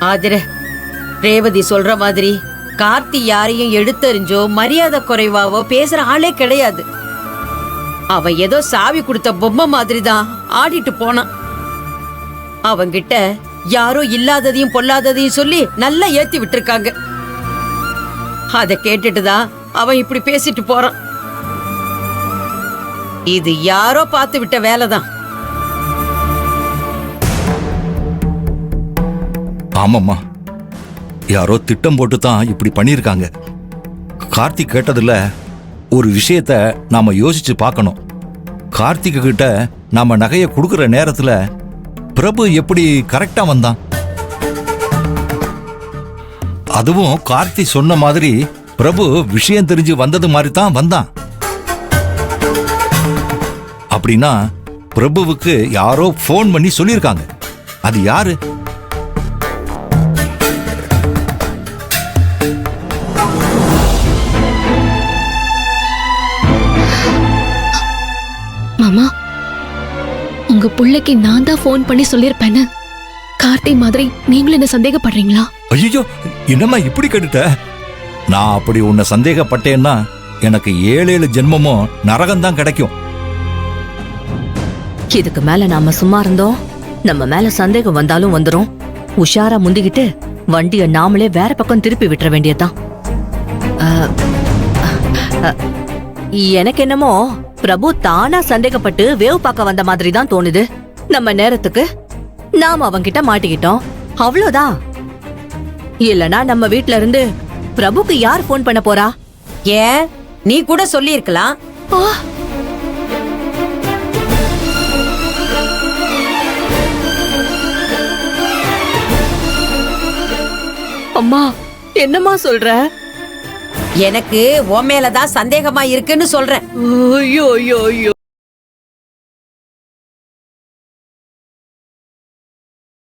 ஆதிர, ரேவதி சொல்ற மாதிரி கார்த்தி யாரையும் எடுத்தறிஞ்சோ மரியாதை குறைவாவோ பேசுற ஆளே கிடையாது. அவன் ஏதோ சாவி கொடுத்த பொம்மை மாதிரி தான் ஆடிட்டு போனான். அவங்கிட்ட யாரோ இல்லாததையும் பொல்லாததையும் சொல்லி நல்லா ஏத்தி விட்டுருக்காங்க. அத கேட்டுட்டுதான் அவன் இப்படி பேசிட்டு போறான். இது யாரோ பார்த்து விட்ட வேலைதான். ஆமாம்மா, யாரோ திட்டம் போட்டு தான் இப்படி பண்ணியிருக்காங்க. கார்த்திக் கேட்டதுல ஒரு விஷயத்த நாம யோசிச்சு பார்க்கணும். கார்த்திக் கிட்ட நாம நகையை கொடுக்கிற நேரத்துல பிரபு எப்படி கரெக்டா வந்தான்? அதுவும் கார்த்தி சொன்ன மாதிரி பிரபு விஷயம் தெரிஞ்சு வந்தது மாதிரி தான் வந்தான். அப்படின்னா பிரபுவுக்கு யாரோ போன் பண்ணி சொல்லியிருக்காங்க. அது யாரு? மாமா, உங்க புள்ளைக்கு நான் தான் போன் பண்ணி சொல்லிருப்பேன்னு கார்த்தி மாதிரி நீங்களும் என்ன சந்தேகப்படுறீங்களா? ஐயோ, என்னம்மா இப்படி கேட்டுட்ட? நான் அப்படி உன்னை சந்தேகப்பட்டேன்னா எனக்கு 7 ஜென்மமும் நரகம்தான் கிடைக்கும். இதுக்கு மேல நாம சும்மா இருந்தோம், நம்ம மேல சந்தேகம் வந்தாலும் வந்துரும். உஷாரா முந்திக்கிட்டு வண்டிய நாமளே வேற பக்கம் திருப்பி விட்டுற வேண்டியதுதான். எனக்கு என்னமோ பிரபு தானா சந்தேகப்பட்டு வேவு பார்க்க வந்த மாதிரி தான் தோணுது. நம்ம நேரத்துக்கு நாம அவங்கிட்ட மாட்டிக்கிட்டோம், அவ்வளவுதான். இல்லனா நம்ம வீட்ல இருந்து பிரபுக்கு யார் போன் பண்ண போறா? ஏன், நீ கூட சொல்லி இருக்கலாம். அம்மா, என்னம்மா சொல்ற? எனக்கு உன் மேலதான் சந்தேகமா இருக்குன்னு சொல்றேன். ஐயோ ஐயோ ஐயோ,